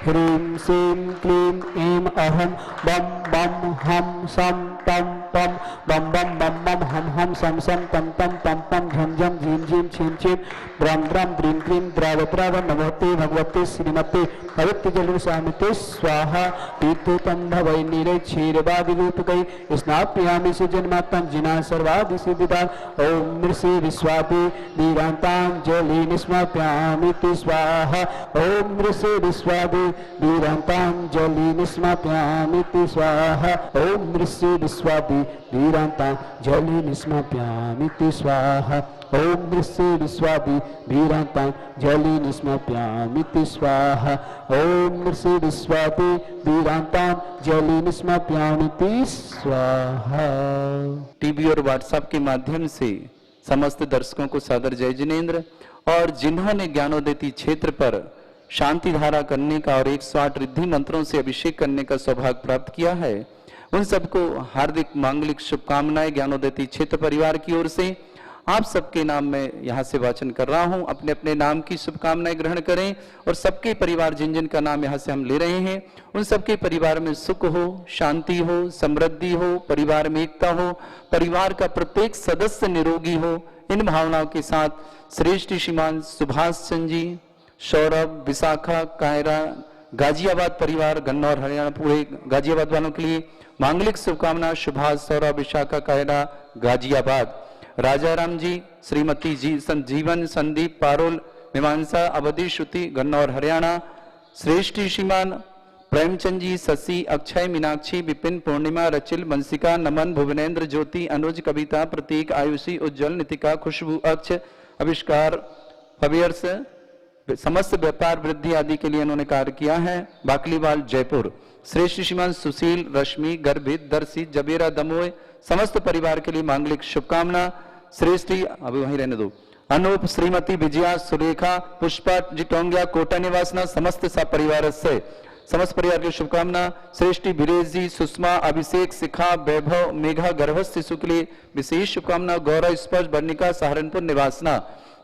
ह्रीं श्रीं क्लीं ऐं अहं बम बम हम सम तम तम बम बम बम बम हम हम सम सम तम तम तम तम झम झम झीम झीम छीम छीम द्रम द्रम द्रीं क्लीं द्रव द्रव नमोते भगवते श्रीमते पवित्र जल सामिते स्वाहा पीतोतम भवै नीरे क्षीरवादि रूपकै स्नाप्यामि सुजन्मातं जिना सर्वादि सिद्धिदान ओम ऋषि विश्वापि वीरांतांजलि निस्माप्यामि स्वाहा ओम ऋषि विश्वापि वीरांतांजलि निस्माप्यामि स्वाहा ओम ऋषि विश्वापि वीरांतांजलि निस्माप्यामि स्वाहा ओम ऋषि विश्वापि वीरांतांजलि निस्माप्यामि स्वाहा ओम ऋषि विश्वापि वीरांतांजलि निस्माप्यामि स्वाहा। टीवी और व्हाट्सएप के माध्यम से समस्त दर्शकों को सादर जय जिनेन्द्र। और जिन्होंने ज्ञानोदयती क्षेत्र पर शांति धारा करने का और 108 रिद्धि मंत्रों से अभिषेक करने का सौभाग्य प्राप्त किया है, उन सबको हार्दिक मांगलिक शुभकामनाएं ज्ञानोदयती क्षेत्र परिवार की ओर से। आप सबके नाम में यहाँ से वाचन कर रहा हूँ। अपने अपने नाम की शुभकामनाएं ग्रहण करें और सबके परिवार जिन जिन का नाम यहाँ से हम ले रहे हैं उन सबके परिवार में सुख हो, शांति हो, समृद्धि हो, परिवार में एकता हो, परिवार का प्रत्येक सदस्य निरोगी हो। इन भावनाओं के साथ श्रेष्ठ श्रीमान सुभाष चंद जी, सौरभ, विशाखा, कायरा, गाजियाबाद परिवार, गन्नौर हरियाणा, पूरे गाजियाबाद वालों के लिए मांगलिक शुभकामना। सुभाष, सौरभ, विशाखा, कायरा, गाजियाबाद। राजाराम जी, श्रीमती जी संजीवन, संदीप, पारोल, मीमांसा, अवधि, श्रुति, गन्नौर हरियाणा। श्रेष्ठ श्रीमान प्रेमचंद जी, शशि, अक्षय, मीनाक्षी, विपिन, पूर्णिमा, रचिल, बंसिका, नमन, भुवनेन्द्र, ज्योति, अनुज, कविता, प्रतीक, आयुषी, उज्जवल, नितिका, खुशबू, अक्ष, आविष्कार, फबियर्स, समस्त व्यापार वृद्धि आदि के लिए उन्होंने कार्य किया है। बाकलीवाल, जयपुर। श्रेष्ठ श्रीमान सुशील, रश्मि, गर्भित, दर्शी, जबेरा, दमोह, समस्त परिवार के लिए मांगलिक शुभकामना। श्रेष्ठी, अभी वहीं रहने दो, अनूप, श्रीमती विजया, सुरेखा, पुष्पा जी टोंगिया, कोटा निवासना, समस्त सा परिवार से समस्त परिवार की शुभकामना। श्रेष्ठी बीरेश जी, सुषमा, अभिषेक, शिखा, वैभव, मेघा, गर्भस्थ शिशु के लिए विशेष शुभकामना। गौरव, स्पर्श, बर्णिका, सहारनपुर निवासना।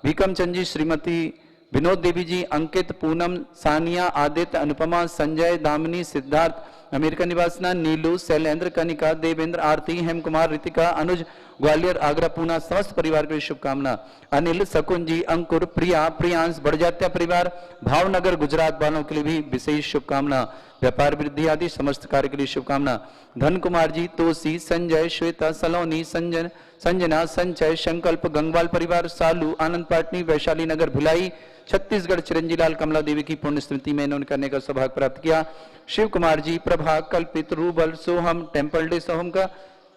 विक्रम चंद जी, श्रीमती विनोद देवी जी, अंकित, पूनम, सानिया, आदित्य, अनुपमा, संजय, दामिनी, सिद्धार्थ, अमेरिका निवासना। नीलू, शैलेंद्र, कनिका, देवेंद्र, आरती, हेम कुमार, रितिका, अनुज, ग्वालियर, आगरा, पूना, समस्त परिवार के लिए शुभकामना। अनिल, शकुन जी, अंकुर, प्रिया, प्रियांश, बड़जात्या परिवार, भावनगर, गुजरात वालों के लिए भी विशेष शुभकामना। व्यापार वृद्धि आदि समस्त कार्य के लिए शुभकामना। धन कुमार जी, तोसी, संजय, श्वेता, सलोनी, संजना, संचय, संकल्प, गंगवाल परिवार, सालू, आनंद पाटनी, वैशाली नगर, भिलाई, छत्तीसगढ़। चिरंजीलाल, कमला देवी की पुण्य स्मृति में इन्होंने करने का सौभाग्य प्राप्त किया। शिव कुमार जी, प्रभा, कल्पित, रूबल, सोहम, टेम्पल डे सोहम का,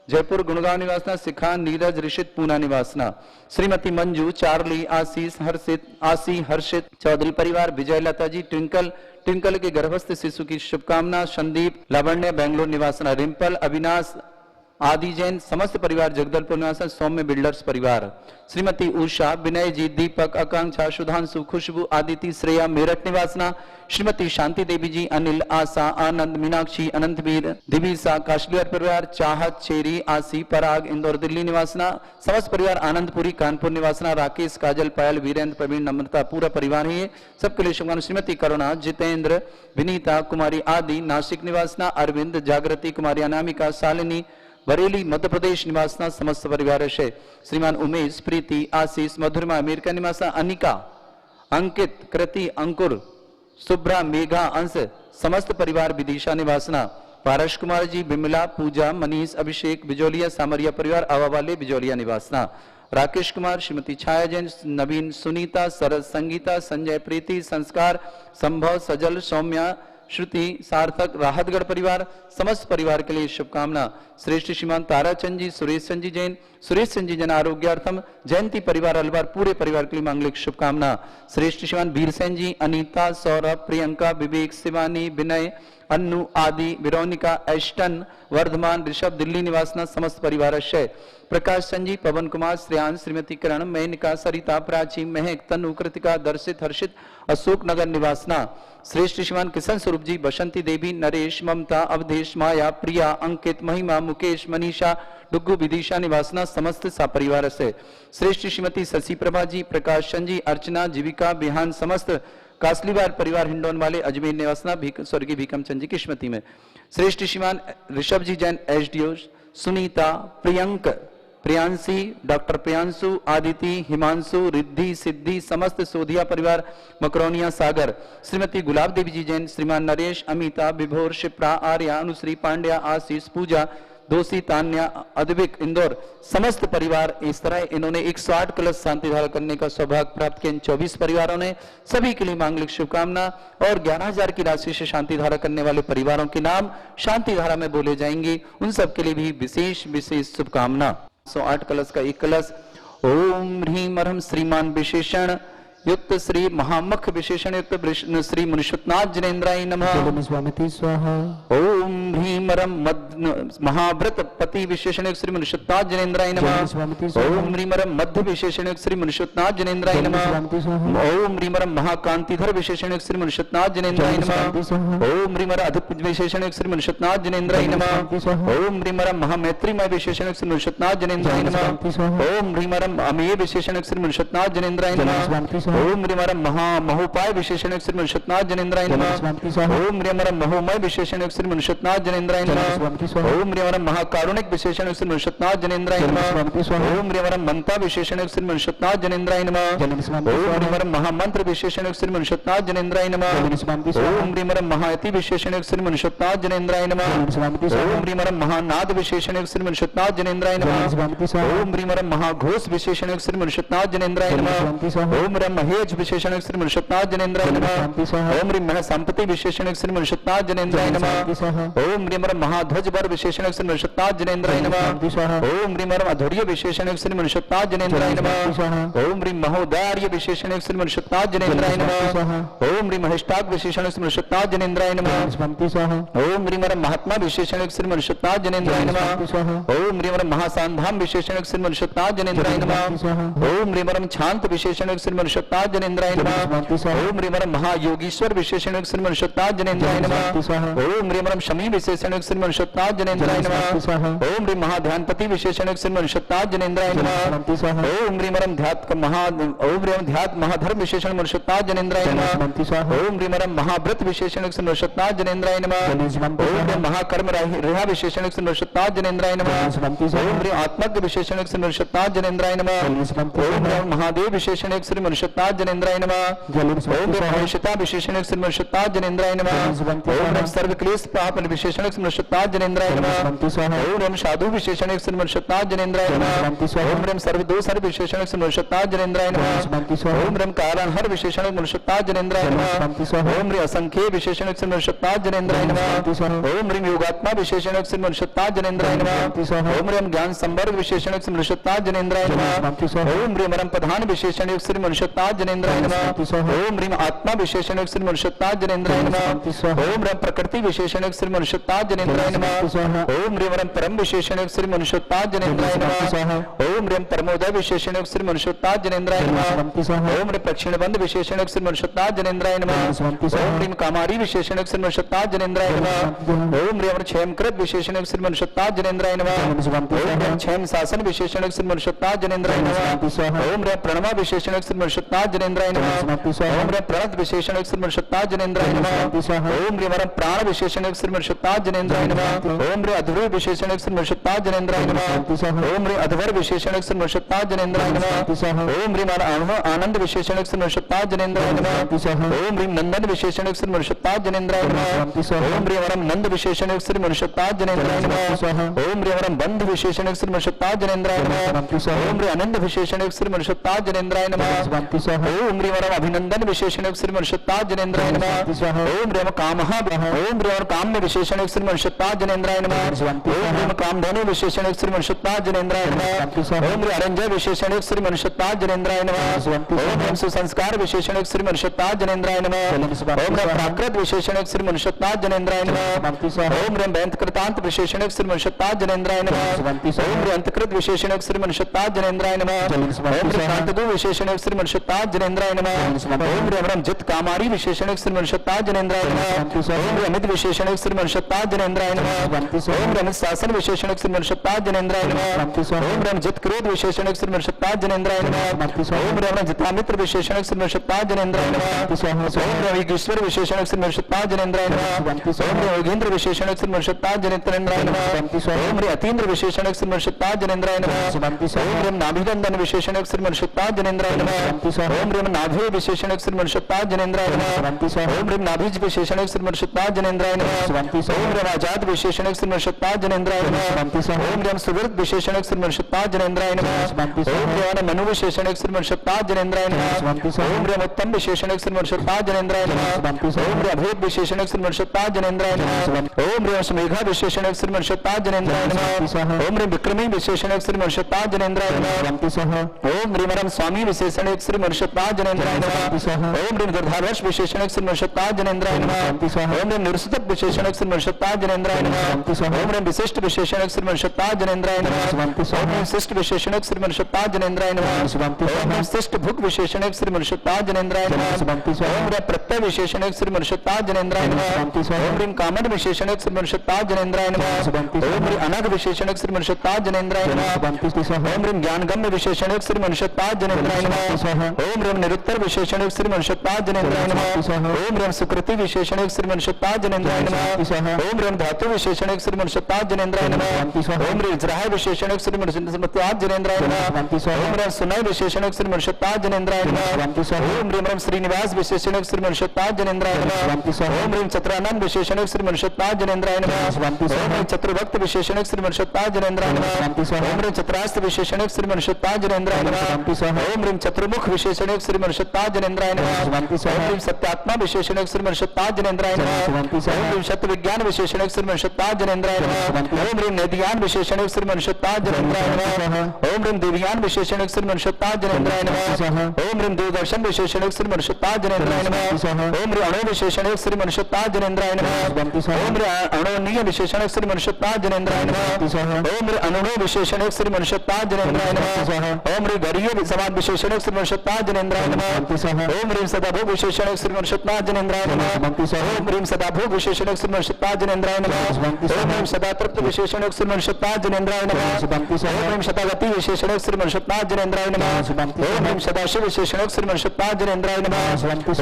जयपुर, गुड़गांव निवासना। शिखा, नीरज, ऋषित, पूना निवासना। श्रीमती मंजू, चार्ली, आशीष, हर्षित चौधरी परिवार, विजय लता जी, ट्विंकल के गर्भस्थ शिशु की शुभकामना। संदीप, लावण्य, बेंगलोर निवासना। रिंपल, अविनाश, आदि जैन, समस्त परिवार, जगदलपुर निवासन। सौम्य बिल्डर्स परिवार। श्रीमती उषा, विनय जी, दीपक, आकांक्षा, सुधांशु, खुशबू, आदिति, श्रेया, मेरठ निवासना। श्रीमती शांति देवी जी, अनिल, आशा, आनंद, मीनाक्षी, अनंतवीर, दिविसा, काशलियर परिवार, चाहत, चेरी, आसी, पराग, इंदौर, दिल्ली निवासना। समस्त परिवार, आनंदपुरी, कानपुर निवासना। राकेश, काजल, पायल, वीरेंद्र, प्रवीण, नम्रता, पूरा परिवार है सबके लिए शुभकामना। श्रीमती करुणा, जितेंद्र, विनीता, कुमारी आदि, नासिक निवासना। अरविंद, जागृति, कुमारी अनामिका, शालिनी, बरेली, मध्य प्रदेश निवासना। समस्त परिवार से श्रीमान उमेश, प्रीति, आशीष, मधुरमा, अमेरिका निवासना। अनिका, अंकित, कृति, अंकुर, शुभ्रा, मेघा, अंश, समस्त परिवार, विदिशा निवासना। पारस कुमार जी, बिमला, पूजा, मनीष, अभिषेक, बिजौलिया, सामरिया परिवार, आवावाले, बिजौलिया निवासना। राकेश कुमार, श्रीमती छाया जैन, नवीन, सुनीता, सरस, संगीता, संजय, प्रीति, संस्कार, संभव, सजल, सौम्या, श्रुति, सार्थक, राहतगढ़ परिवार, समस्त परिवार के लिए शुभकामना। श्रेष्ठ श्रीमान ताराचंद जी, सुरेश चंद जी जैन, सुरेश चंद जी जन आरोग्यार्थम, जयंती परिवार अलवार, पूरे परिवार के लिए मांगलिक शुभकामना। श्रेष्ठ श्रीमान बीरसेन जी, अनीता, सौरभ, प्रियंका, विवेक, शिवानी, विनय, अन्नू, आदि, विरोनिका, एस्टन, वर्धमान, ऋषभ, दिल्ली निवासना। समस्त परिवार अक्षय, प्रकाश चंद जी, पवन कुमार, श्रेयांश, श्रीमती किरण, मेनका, सरिता, प्राची, महक, तनु, कृतिका, दर्शित, हर्षित, अशोक नगर निवासना। श्रेष्ठ श्रीमान किशन स्वरूप जी, बसंती देवी, नरेश, ममता, अवधेश, माया, प्रिया, अंकित, महिमा, मुकेश, मनीषा, डुग्गू, विदिशा निवासना। समस्त सा परिवार से श्रेष्ठ श्रीमती शशि प्रभा जी, प्रकाश चंद जी, अर्चना, जीविका, बिहान, समस्त कासलीवार परिवार हिंडौन वाले अजमेर निवासना स्वर्गीय भीकमचंद जी की स्मृति में। श्रेष्ठ श्रीमान ऋषभ जी जैन एसडीओ, सुनीता, प्रियंक, प्रियांशी, डॉक्टर प्रियांशु, आदिति, हिमांशु, रिद्धि, सिद्धि, समस्त सोधिया परिवार मकरौनिया सागर, श्रीमती गुलाब देवी जी जैन, श्रीमान नरेश, अमिता, विभोर, शिप्रा, आर्या, अनुश्री, पांड्या, आशीष, पूजा, दोषी, तान्या, अद्विक, इंदौर, समस्त परिवार। इस तरह इन्होंने 108 कलश शांति धारा करने का सौभाग्य प्राप्त किया। इन 24 परिवारों ने सभी के लिए मांगलिक शुभकामना और 11,000 की राशि से शांति धारा करने वाले परिवारों के नाम शांति धारा में बोले जाएंगे। उन सबके लिए भी विशेष विशेष शुभकामना। 108 कलश का एक कलश। ओम ह्रीम अरहम श्रीमान विशेषण युक्त श्री महामख विशेषण युक्त श्री मुनिषुतनाथ जिनेन्द्राय नमः। स्वामिति स्वाहा। ओम ह्रीम अरहम महाव्रत पति विशेषण युक्त श्री मुनिषुतनाथ जिनेन्द्राय नमः। ओम ह्रीम अरहम मध्य विशेषण युक्त श्री मुनिषुतनाथ जिनेन्द्राय नमः। ओम ह्रीम अरहम महाकांतिधर विशेषण युक्त श्री मुनिषुतनाथ जिनेन्द्राय नमः। ओम ह्रीम अरहम अधिक विशेषण युक्त श्री मुनिषुतनाथ जिनेन्द्राय नमः। ओम ह्रीम अरहम महामैत्रीमय विशेषण युक्त श्री मुनिषुतनाथ जिनेन्द्राय नमः। ओम ह्रीम अरहम अमेय विशेषण युक्त श्री मुनिषुतनाथ जिनेन्द्राय नमः। ओम ह्रीम अरहम महोपाय विशेषण युक्त श्री मुनिषुतनाथ जिनेन्द्राय नमः। ओम ह्रीम अरहम महोमय विशेषण युक्त श्री मुनिषुतनाथ जिनेन्द्राय नमः। ओम ह्रीम अरहम महाकारुणिक विशेषण युक्त श्री मुनिषुतनाथ जिनेन्द्राय नमः। ओम ह्रीम अरहम मंता विशेषण युक्त श्री मुनिषुतनाथ जिनेन्द्राय नमः। ओम ह्रीम अरहम महामंत्र विशेषण युक्त श्री मुनिषुतनाथ जिनेन्द्राय नमः। ओम ह्रीम अरहम महायति विशेषण युक्त श्री मुनिषुतनाथ जिनेन्द्राय नमः। ओम ह्रीम अरहम महानाद विशेषण युक्त श्री मुनिषुतनाथ जिनेन्द्राय नमः। ओम ह्रीम अरहम महाघोष विशेषण युक्त श्री मुनिषुतनाथ जिनेन्द्राय नमः। ओम ह्रीम महेज विशेषण युक्त श्री मुनिषुतनाथ जिनेन्द्राय नमः। ओम ह्रीम महासंपत्ति विशेषण युक्त श्री मुनिषुतनाथ जिनेन्द्राय नमः। ओम ह्रीम अरहम महाध्वज वर विशेषण युक्त श्री मुनिषुतनाथ जिनेन्द्राय नमः। ओम ह्रीम अरहम अधुर्य विशेषण युक्त श्री मुनिषुतनाथ जिनेन्द्राय नमः। ओम ह्रीम महोदार्य विशेषण युक्त श्री मुनिषुतनाथ जिनेन्द्राय नमः। ओम ह्रीम महिष्टाग विशेषण युक्त श्री मुनिषुतनाथ जिनेन्द्राय नमः। ओम ह्रीम अरहम महात्मा विशेषण युक्त श्री मुनिषुतनाथ जिनेन्द्राय नमः। ओम ह्रीम अरहम महासांधाम विशेषण युक्त श्री मुनिषुतनाथ जिनेन्द्राय नमः। ओम ह्रीम अरहम शांत विशेषण युक्त श्री मुनिषुतनाथ जिनेन्द्राय नमः। ओम ह्रीम अरहम महायोगीश्वर विशेषण युक्त श्री मुनिषुतनाथ जिनेन्द्राय नमः। ओम ह्रीम अरहम शमी विशेषण युक्त श्री मुनिषुतनाथ जिनेन्द्राय नमः। ओम ह्रीम महाध्यानपति विशेषण युक्त श्री मुनिषुतनाथ जिनेन्द्राय नमः। ओम ह्रीम अरहम ध्यात महाधर्म विशेषण मुनिषुतनाथ जिनेन्द्राय नमः। ओम ह्रीम अरहम महाव्रत विशेषण युक्त श्री मुनिषुतनाथ जिनेन्द्राय नमः। ओम ह्रीम महाकर्म रेहा विशेषण युक्त श्री मुनिषुतनाथ जिनेन्द्राय नमः। ओम ह्रीम आत्मज्ञ विशेषण युक्त श्री मुनिषुतनाथ जिनेन्द्राय नमः। ओम ह्रीम महादेव विशेषण युक्त श्री मुनिषुतनाथ जिनेन्द्राय नमः। ओम ह्रीम महिषता विशेषण युक्त श्री मुनिषुतनाथ जिनेन्द्राय नमः। ओम ह्रीम सर्वक्लेश पाप विशेषण युक्त श्री मुनिषुतनाथ जिनेन्द्राय नमः। ओम ह्रीम साधु विशेषण युक्त श्री मुनिषुतनाथ जिनेन्द्राय नमः। ओम ह्रीम सर्वदोष विशेषण युक्त श्री मुनिषुतनाथ जिनेन्द्राय नमः। ओम ह्रीम कारणहर विशेषण युक्त मुनिषुतनाथ जिनेन्द्राय नमः। ओम ह्रीम असंख्य विशेषण युक्त श्री मुनिषुतनाथ जिनेन्द्राय नमः। ओम ह्रीम योगात्मा विशेषण युक्त श्री मुनिषुतनाथ जिनेन्द्राय नमः। ओम ह्रीम ज्ञान संवर्ग विशेषण युक्त श्री मुनिषुतनाथ जिनेन्द्राय नमः। ओम ह्रीम अरहम प्रधान विशेषण युक्त श्री मुनिषुतनाथ जिनेन्द्राय नमः। ओम ह्रीम आत्मा विशेषण युक्त श्री मुनिषुतनाथ जिनेन्द्राय नमः। ओम ह्रीम प्रकृति विशेषण युक्त श्री मुनिषुतनाथ जिनेन्द्राय नमः। ओम ह्रीम अरहम परम विशेषण युक्त श्री मुनिषुतनाथ जिनेन्द्राय नमः। ओम ह्रीम परमोदय विशेषण युक्त श्री मुनिषुतनाथ जिनेन्द्राय नमः। ओम ह्रीम प्रक्षिणबंध विशेषण युक्त श्री मुनिषुतनाथ जिनेन्द्राय नमः। ओम ह्रीम कामारी विशेषण युक्त श्री मुनिषुतनाथ जिनेन्द्राय नमः। ओम ह्रीम क्षेमकृत विशेषण युक्त श्री मुनिषुतनाथ जिनेन्द्राय नमः। ओम ह्रीम क्षेम शासन विशेषण युक्त श्री मुनिषुतनाथ जिनेन्द्राय नमः। ओम ह्रीम प्रणमा विशेषण युक्त श्री मुनिषुतनाथ जिनेन्द्राय नमः। ओम ह्रीम प्रणत विशेषण युक्त श्री मुनिषुतनाथ जिनेन्द्राय नमः। ओम ह्रीम अरहम प्राण विशेषण युक्त श्री मुनिषुतनाथ जिनेन्द्राय नमः। ओम ह्रीम अधुर विशेषण युक्त श्री मुनिषुतनाथ जिनेन्द्राय नमः। ओम ह्रीम अधवर विशेषण युक्त श्री मुनिषुतनाथ जिनेन्द्राय नमः। ओम ह्रीम आनंद विशेषण युक्त श्री मुनिषुतनाथ जिनेन्द्राय नमः। ओम ह्रीम नंदन विशेषण युक्त श्री मुनिषुतनाथ जिनेन्द्राय नमः। ओम ह्रीम अरहम नंद विशेषण युक्त श्री मुनिषुतनाथ जिनेन्द्राय नमः। ओम ह्रीम अरहम बंध विशेषण युक्त श्री मुनिषुतनाथ जिनेन्द्राय नमः। ओम ह्रीम आनंद विशेषण युक्त श्री मुनिषुतनाथ जिनेन्द्राय नमः। ओम ह्रीम अरहम अभिनंदन विशेषण युक्त श्री मुनिषुतनाथ जिनेन्द्राय नमः। ओम ह्रीम कामहा ओम ह्रीम काम्य विशेषण युक्त श्री मुनिषुतनाथ जिनेन्द्राय नमः। ओम ह्रीम कामधेनु विशेषण युक्त श्री मुनिषुतनाथ जिनेन्द्राय नमः। ओम ह्रीम अरंजय विशेषण युक्त श्री मुनिषुतनाथ जिनेन्द्राय नमः। ओम ह्रीम सुसंस्कार विशेषण युक्त श्री मुनिषुतनाथ जिनेन्द्राय नमः। ओम ह्रीम प्राकृत विशेषण युक्त श्री मुनिषुतनाथ जिनेन्द्राय नमः। ओम ह्रीम बैंतकृतांत विशेषण युक्त श्री मुनिषुतनाथ जिनेन्द्राय नमः। ओम ह्रीम अंतकृत विशेषण युक्त श्री मुनिषुतनाथ जिनेन्द्राय नमः। ओम ह्रीम कांतदु विशेषण युक्त श्री मुनिषुतनाथ जनेन्द्राय नमः। ओम रम जित कामारी विशेषण श्रीमन जनेन्द्राय नमः। ओम अमित विशेषण श्रीमन जनेन्द्राय नमः। ओम रम शासन विशेषण श्रीमन जनेन्द्राय नमः। ओम रम जित क्रोध विशेषण श्रीमन जनेन्द्राय नमः। ओम रम जितामित्र विशेषण श्रीमन जनेन्द्राय नमः। ओम रम ईश्वर विशेषण श्रीमन जनेन्द्राय नमः। ओम रम योगेंद्र विशेषण श्रीमन जनेन्द्राय नमः। ओम रम अतीन्द्र विशेषण श्रीमन जनेन्द्राय नमः। ओम रम नाभिनंदन विशेषण श्रीमन जनेन्द्राय नमः। ओम रम नाभि विशेषण श्रीमन जनेन्द्राय नमः। ओम रम नाभिज विशेषण श्रीमन जनेन्द्राय नमः। ओम रम आजाद विशेषण श्रीमन जनेन्द्राय नमः। ओम रम सुवृत विशेषण श्रीमन जनेन्द्राय नमः। ओम रम मनु विशेषण श्रीमन जनेन्द्राय नमः। ओम रम उत्तम विशेषण श्रीमन जनेन्द्राय नमः। ओम रम अभेद विशेषण श्रीमन जनेन्द्राय नमः। ओम रम सुमेघा विशेषण श्रीमन जनेन्द्राय नमः। ओम रम विक्रमी विशेषण श्रीमन जनेन्द्राय नमः। ओम रम स्वामी विशेषण श्रीमन जनेन्द्राय नमः। ओम रम दुर्धावर्ष विशेषण श्रीमन जनेन्द्राय नमः। ओम रम निरुस्तक विशेषण श्रीमन जनेन्द्राय नमः। ओम रम विशिष्ट विशेषण श्रीमन जनेन्द्राय नमः। ओम रम शिष्ट विशेषण श्रीमन जनेन्द्राय नमः। ओम रम शिष्ट भुक विशेषण श्रीमन जनेन्द्राय नमः। ओम रम प्रत्यय विशेषण श्रीमन जनेन्द्राय नमः। ओम रम कामन विशेषण श्रीमन जनेन्द्राय नमः। ओम रम अनग विशेषण श्रीमन जनेन्द्राय नमः। ओम रम ज्ञानगम्य विशेषण श्रीमन जनेन्द्राय नमः। ओम रम निरुत्तर विशेषण श्रीमन जनेन्द्राय नमः। ओम रम सुकृति विशेषण श्रीमन जनेन्द्राय नमः। ओम रम धातु विशेषण श्रीमन जनेन्द्राय नमः। ओम रम इजराह विशेषण श्रीमन जनेन्द्राय नमः। ओम रम सुनय विशेषण श्रीमन जनेन्द्राय नमः। ओम रम श्रीनिवास विशेषण श्रीमन जनेन्द्राय नमः। ओम रम चतुरानंद विशेषण श्रीमन जनेन्द्राय नमः। ओम रम चतुर्भक्त विशेषण श्रीमन जनेन्द्राय नमः। ओम रम चतुरास्त्र विशेषण श्रीमन जनेन्द्राय नमः। ओम रम चतुर्मुख विशेषण श्रीमन जनेन्द्राय नमः। ओम रम सत्यात्मा विशेषण श्रीमन जनेन्द्राय नमः। ओम रम सत्य विज्ञान विशेषण श्रीमन जनेन्द्राय नमः। ओम रम नदियान विशेषण श्रीमन जनेन्द्राय नमः। ओम रम देवियान विशेषण श्रीमन जनेन्द्राय नमः। ओम रम दूरदर्शन विशेषण श्रीमन जनेन्द्राय नमः। ओम रम अणु विशेषण श्रीमन जनेन्द्राय नमः। ओम रम अणुनीय विशेषण श्रीमन जनेन्द्राय नमः। ओम रम अणुणु विशेषण श्रीमन जनेन्द्राय नमः। ओम रम गरीय समाज विशेषण श्रीमन जनेन्द्राय नमः। ओम रम सदाभोग विशेषण श्रीमन जनेन्द्राय नमः। ओम रम सदाभोग विशेषण श्रीमन जनेन्द्राय नमः। ओम रम सदातृप्त विशेषण श्रीमन जनेन्द्राय नमः। ओम रम सदागति विशेषण श्रीमन जनेन्द्राय नमः। ओम रम सदाशिव विशेषण श्रीमन जनेन्द्राय नमः।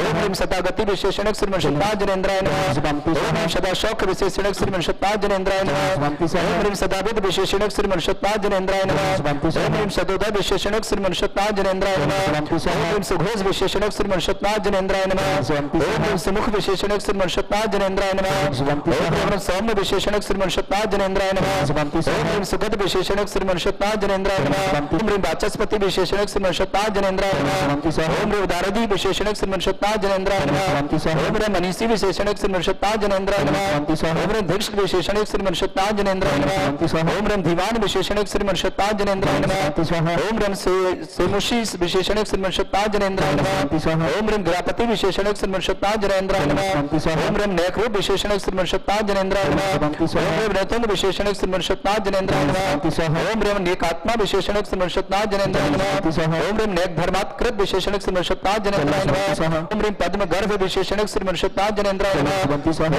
ओम रम सदागति विशेषण श्रीमन जनेन्द्राय नमः। ओम रम सदाशौक विशेषण श्रीमन जनेन्द्राय नमः। ओम रम सदाविद विशेषण श्रीमन जनेन्द्राय नमः। ओम रम सदोदय विशेषण श्रीमन जनेन्द्राय नमः। ओम रम सुघोष विशेषण श्रीमन जनेन्द्राय नमः। ओम रम सुमुख विशेषण श्रीमन जनेन्द्राय नमः। ओम रम सौम्य विशेषण श्रीमन जनेन्द्राय नमः। ओम रम सुगत विशेषण श्रीमन जनेन्द्राय नमः। ओम रम वाचस्पति विशेषण श्रीमन जनेन्द्राय नमः। ओम रम उदारदी विशेषण श्रीमन जनेन्द्राय नमः। ओम रम मनीषी विशेषण श्रीमन जनेन्द्राय नमः। ओम रम धीक्ष विशेषण श्रीमन जनेन्द्राय नमः। ओम रम दीवान विशेषण श्रीमन जनेन्द्राय नमः। ओम रम सेमुषी विशेषण श्रीमन जनेन्द्राय नमः। ओम रम ग्रापति विशेषण श्रीमन जनेन्द्राय नमः। ओम रम नैक्रूप विशेषण श्रीमन जनेन्द्राय नमः। ओम रम नैतुंग विशेषण श्रीमन जनेन्द्राय नमः। ओम रम नेकात्मा विशेषण श्रीमन जनेन्द्राय नमः। ओम रम नेक धर्मात्कृत विशेषण श्रीमन जनेन्द्राय नमः। ओम रम पद्म गर्भ विशेषण श्रीमन जनेन्द्राय नमः।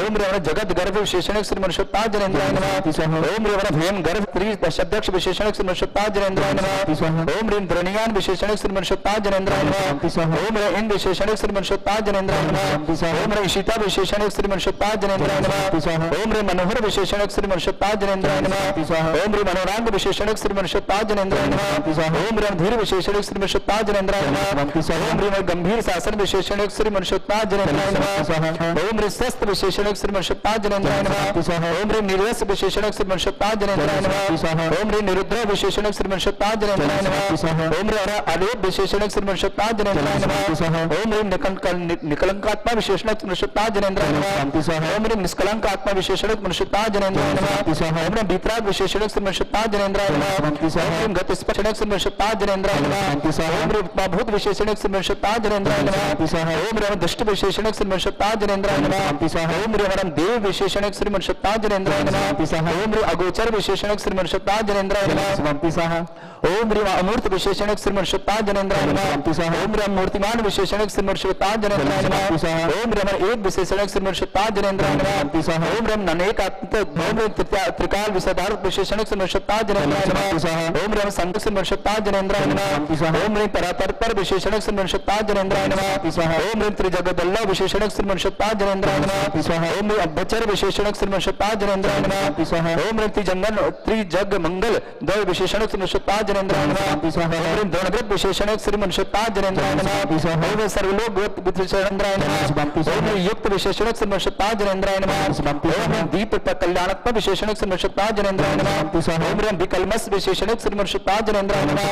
ओम रम जगत गर्भ विशेषण श्रीमन जनेन्द्राय नमः। ओम रम हेम गर्भ शब्दक्ष विशेषण श्रीमन जनेन्द्राय नमः। ओम रम द्रणियान विशेषण श्रीमन जनेन्द्राय नमः। ओम रम इन विशेषण श्रीमन जनेन्द्राय नमः। ओम रम शीता विशेषण श्रीमन जनेन्द्राय नमः। ओम रम मनोहर विशेषण श्रीमन जनेन्द्राय नमः। ओम रम मनोरांग विशेषण श्रीमन जनेन्द्राय नमः। ओम रम धीर विशेषण श्रीमन जनेन्द्राय नमः। ओम रम गंभीर शासन विशेषण श्रीमन जनेन्द्राय नमः। ओम रम स्वस्थ विशेषण श्रीमन जनेन्द्राय नमः। ओम रम निर्वस विशेषण श्रीमन जनेन्द्राय नमः। ओम रम निरुद्र विशेषण श्रीमन जनेन्द्राय नमः। ओम रम आलोक विशेषण श्रीमन जनेन्द्राय नमः। ओम रम निकलंकात्मा विशेषण जनेन्द्राय नमः। ओम रम निष्कलंक आत्मा विशेषण जनेन्द्राय नमः। ओम रम वितराग विशेषण जनेन्द्राय नमः। ओम रम गत स्पर्शण जनेन्द्राय नमः। ओम रम भूत विशेषण जनेन्द्राय नमः। ओम रम दुष्ट विशेषण जनेन्द्राय नमः। ओम रम देव विशेषण जनेन्द्राय नमः। ओम रम अगोचर विशेषण जनेन्द्राय नमः। ओम रम अमूर्त विशेषण जनेन्द्राय नमः। शांति सह ओम रम मूर्तिमान विशेषण श्रीमर्षता जनेन्द्राय नमः ओम रम एक विशेषण श्रीमर्षता जनेन्द्राय नमः शांति सह ओम रम ननेक ओम रम त्रिकाल विशेषार्थ विशेषण श्रीमर्षता जनेन्द्राय नमः ओम रम संत श्रीमर्षता जनेन्द्राय नमः ओम रम परातर पर विशेषण श्रीमर्षता जनेन्द्राय नमः ओम रम त्रिजगदल्ला विशेषण श्रीमर्षता जनेन्द्राय नमः ओम रम अभ्यचर विशेषण श्रीमर्षता जनेन्द्राय नमः ओम रम त्रिजग मंगल द्वय विशेषण श्रीमर्षता जनेन्द्राय नमः ओम रम द्रोणग्रत विशेषण श्रीमर्षता जनेन्द्राय नमः ओम रम सर्वलोक विशेषणाय नमः ओम रम युक्त विशेषण श्रीमर्षता जनेन्द्राय नमः ओम रम दीप कल्याणात्मक विशेषण श्रीमर्षता जनेन्द्राय नमः ओम रम विकल्मस विशेषण श्रीमर्षता जनेन्द्राय नमः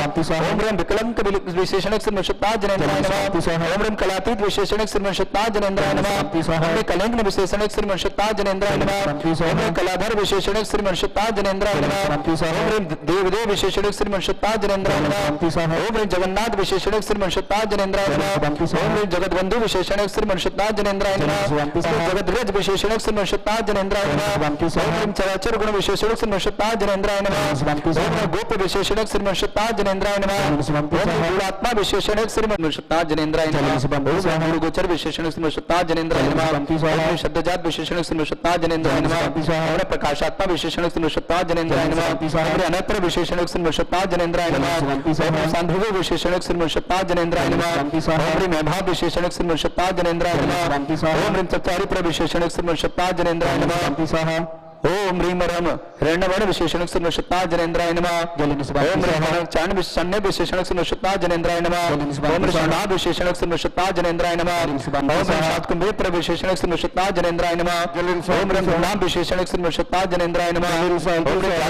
ओम रम विकलंक विशेषण श्रीमर्षता जनेन्द्राय नमः ओम रम कलातीत विशेषण श्रीमर्षता जनेन्द्राय नमः ओम रम कलंक विशेषण श्रीमर्षता जनेन्द्राय नमः ओम रम कलाधर विशेषण श्रीमर्षता जनेन्द्राय नमः ओम रम देवदेव विशेषण श्रीमर्षता जनेन्द्राय नमः ओम रम जगन्नाथ विशेषण श्रीमर्षता जनेन्द्राय नमः ओम रम जगतबंधु विशेषण श्रीमर्षता जनेन्द्राय नमः जगद्रज विशेषण श्रीमर्षता जनेन्द्राय नमः ओम रम चराचर गुण विशेषण श्रीमर्षता जनेन्द्राय नमः ओम रम गोप विशेषण श्रीमर्षता जनेन्द्राय नमः ओम रम गुणात्मा विशेषण श्रीमर्षता जनेन्द्राय नमः ओम रम गुरुगोचर विशेषण श्रीमर्षता जनेन्द्राय नमः ओम रम शब्दजात विशेषण श्रीमर्षता जनेन्द्राय नमः ओम रम प्रकाशात्मा विशेषण श्रीमर्षता जनेन्द्राय नमः ओम रम अनत्र विशेषण श्रीमर्षता जनेन्द्राय नमः ओम रम सांध्य विशेषण श्रीमर्षता जनेन्द्राय नमः ओम रम वैभव विशेषण श्रीमर्षता जनेन्द्राय नमः ओम रम चचारित्र विशेषण श्रीमर्षता जनेन्द्राय नमः ओम ह्रीम रम हिरण्यवर्ण विशेषण श्रीमर्षता जनेन्द्राय नमः ओम रम चांद सन्य विशेषण श्रीमर्षता जनेन्द्राय नमः ओम रम विशेषण श्रीमर्षता जनेन्द्राय नमः ओम रम शातकुंभेत्र विशेषण श्रीमर्षता जनेन्द्राय नमः ओम रम नाम विशेषण श्रीमर्षता जनेन्द्राय नमः ओम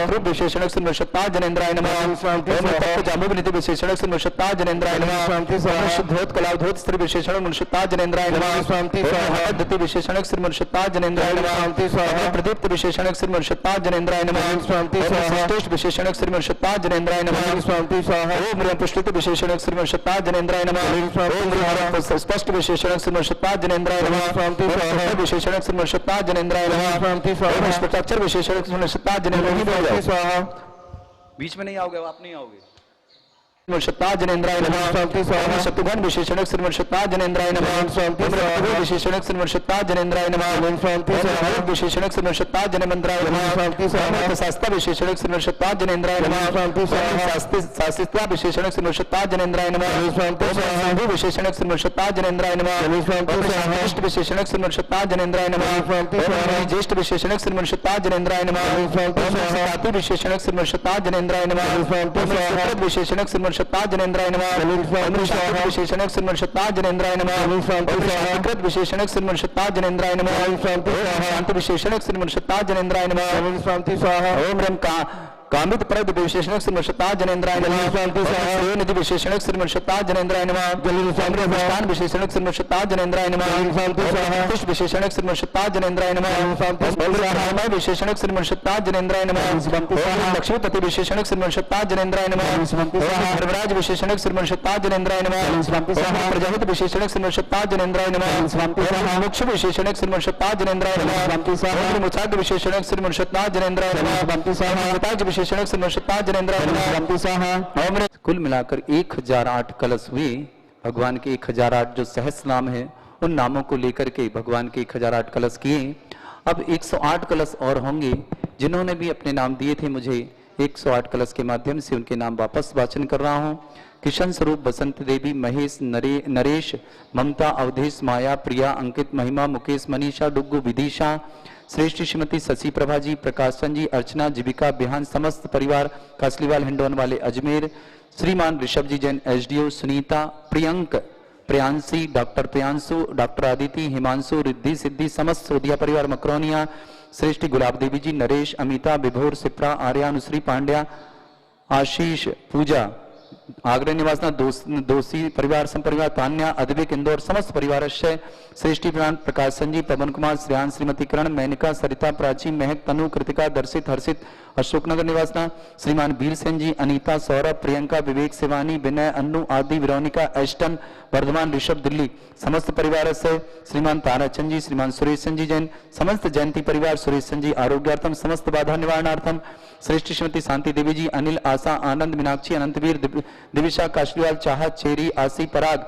रम विशेषण श्रीमर्षता जनेन्द्राय नमः ओम रम जामुनिधि विशेषण श्रीमर्षता जनेन्द्राय नमः ओम शुद्धोत कलावधोत स्त्री विशेषण श्रीमर्षता जनेन्द्राय नमः ओम दति विशेषण श्रीमर्षता जनेन्द्राय नमः प्रदीप्त विशेषण श्रीमर्षता जनेन्द्राय नमः संतोष विशेषण श्रीमर्षता जनेन्द्राय नमः ओम रम पुष्टित विशेषण श्रीमर्षता जनेन्द्राय नमः ओम रम स्पष्ट विशेषण श्रीमर्षता जनेन्द्राय नमः विशेषण श्रीमर्षता जनेन्द्राय नमः ओम स्पष्टाक्षर विशेषण श्रीमर्षता जनेन्द्राय नमः बीच में नहीं आओगे आप नहीं आओगे श्रीमर्षता जनेन्द्राय नमः शत्रुघ्न विशेषण श्रीमर्षता जनेन्द्राय नमः विशेषण श्रीमर्षता जनेन्द्राय नमः विशेषण श्रीमर्षता जनेन्द्राय नमः शास्त्र विशेषण श्रीमर्षता जनेन्द्राय नमः शास्त्रा विशेषण श्रीमर्षता जनेन्द्राय नमः विशेषण श्रीमर्षता जनेन्द्राय नमः विशेषण श्रीमर्षता जनेन्द्राय नमः ज्येष्ठ विशेषण श्रीमर्षता जनेन्द्राय नमः विशेषण श्रीमर्षता जनेन्द्राय नमः विशेषण श्रीमर्षता जनेन्द्राय नमः विशेषण श्रीमर्षता जनेन्द्राय नमः विशेषण श्रीमर्षता जनेन्द्राय नमः शांति विशेषण श्रीमर्षता जनेन्द्राय नमः ओम रम कामित प्रद विशेषण श्रीमर्षता जनेन्द्राय नमः निधि विशेषण श्रीमर्षता जनेन्द्राय नमः विशेषण श्रीमर्षता जनेन्द्राय नमः विशेषण श्रीमर्षता जनेन्द्राय नमः विशेषण श्रीमर्षता जनेन्द्राय नमः लक्ष्मीपति विशेषण श्रीमर्षता जनेन्द्राय नमः धर्मराज विशेषण श्रीमर्षता जनेन्द्राय नमः प्रजापति विशेषण श्रीमर्षता जनेन्द्राय नमः मोक्ष विशेषण श्रीमर्षता जनेन्द्राय नमः मुचाद विशेषण श्रीमर्षता जनेन्द्राय नमः विशेषण श्रीमर्षता जनेन्द्राय नमः। कुल मिलाकर 1008 कलश हुए। भगवान के 1008 जो सहस्र नाम है उन नामों को लेकर के भगवान के 1008 कलश किए। अब 108 कलश और होंगे। जिन्होंने भी अपने नाम दिए थे मुझे 108 कलश के माध्यम से उनके नाम वापस वाचन कर रहा हूँ। किशन स्वरूप, बसंत देवी, महेश, नरेश, ममता, अवधेश, माया, प्रिया, अंकित, महिमा, मुकेश, मनीषा, डुग्गू, विदिशा, श्रेष्ठ श्रीमती शशि प्रभा जी, प्रकाशन जी, अर्चना, जीविका, बिहान, समस्त परिवार, कासलीवाल हिंडोन वाले अजमेर, श्रीमान Rishabh ji Jain, SDO, Sunita, Priyank, Priyanshi, doctor Priyanshu, doctor Aditi, Himanshu, Riddhi, Siddhi, समस्त सोधिया परिवार मकरोनिया, श्रेष्ठ गुलाब देवी जी, नरेश, अमिता, विभोर, सिप्रा, आर्या, अनुश्री, पांड्या, आशीष, पूजा, आगरा निवासना, दोषी परिवार, संपरिवार, तान्या, अद्विक, इंदौर, समस्त परिवार, श्रेष्ठी प्राण, प्रकाश संजी, पवन कुमार, श्रेयान, श्रीमती करण, मैनिका, सरिता, प्राची, महक, तनु, कृतिका, दर्शित, हर्षित, अशोकनगर निवासना, श्रीमान वीर सेन जी, अनीता, सौरभ, प्रियंका, विवेक, शिवानी, विनय, अन्नू, आदि, विरोनिका, एस्टन, वर्धमान, ऋषभ, दिल्ली, समस्त परिवार से श्रीमान ताराचंद जी, श्रीमान सुरेश जी जैन, समस्त जयंती परिवार, सुरेश जी आरोग्यार्थम, समस्त बाधा निवारणार्थम, श्रेष्ठ श्रीमती शांति देवी जी, अनिल, आशा, आनंद, मीनाक्षी, अनंतवीर, दिविशा काशलीवाल चाहत चेरी आसी पराग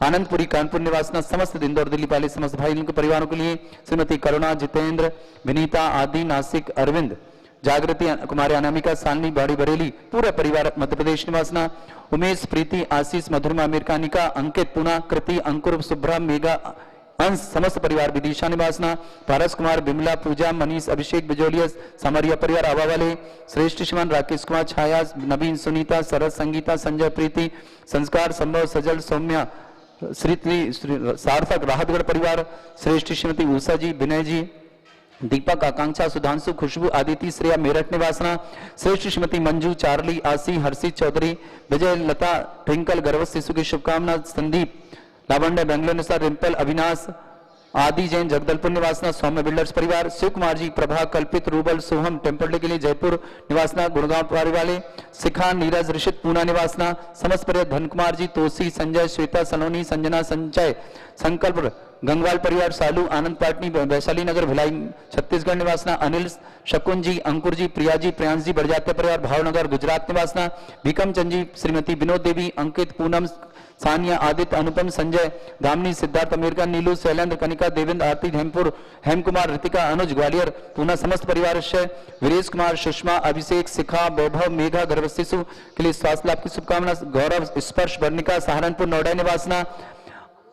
आनंदपुरी कानपुर निवासना समस्त इंदौर दिल्ली वाले समस्त भाई उनके परिवारों के लिए श्रीमती करुणा जितेंद्र विनीता आदि नासिक अरविंद जागृति कुमारी अनामिका सालनी बाड़ी बरेली पूरा परिवार मध्य प्रदेश निवासना उमेश प्रीति आशीष मधुरमा अमेरिकानिका अंकित पुना कृति अंकुर सुभ्रा मेगा अंश समस्त परिवार विदिशा निवासना पारस कुमार बिमला पूजा मनीष अभिषेक बिजोलिया सामरिया परिवार आवा वाले श्रेष्ठ श्रीमान राकेश कुमार छाया नवीन सुनीता सरस संगीता संजय प्रीति संस्कार संभव सजल सौम्या श्री सार्थक राहतगढ़ परिवार श्रेष्ठ श्रीमती उषा जी विनय जी दीपक आकांक्षा सुधांशु खुशबू आदिति श्रेया मेरठ निवासना श्रेष्ठ श्रीमती मंजू चार्ली आसी हर्षित चौधरी विजय लता ट्विंकल गर्भस्थ शिशु की शुभकामना संदीप लावंडे बेंगलोर निवास रिंपल अविनाश आदि जैन जगदलपुर निवासना सौम्य बिल्डर्स परिवार शिव कुमार जी प्रभा कल्पित रूबल सोहम टेम्पल के लिए जयपुर निवासना गुड़गांव परिवार वाले शिखा नीरज ऋषित पूना निवासना समस्त परिवार धन कुमार जी तोसी संजय श्वेता सलोनी संजना संजय संकल्प गंगवाल परिवार सालू आनंद पाटनी वैशाली नगर भिलाई छत्तीसगढ़ निवासना अनिल शकुन जी अंकुर जी प्रिया जी प्रियांश जी बड़जात्या परिवार भावनगर गुजरात निवासना भीकम चंद जी श्रीमती विनोद देवी अंकित पूनम सानिया आदित्य अनुपम संजय दामनी सिद्धार्थ अमेरिका नीलू शैलेंद्र कनिका देवेंद्र आरती हेमपुर हेम कुमार ऋतिका अनुज ग्वालियर पूना समस्त परिवार वीरेश कुमार सुषमा अभिषेक शिखा वैभव मेघा गर्भस्थ शिशु के लिए स्वास्थ्य लाभ की शुभकामना गौरव स्पर्श वर्णिका सहारनपुर नोएडा निवासना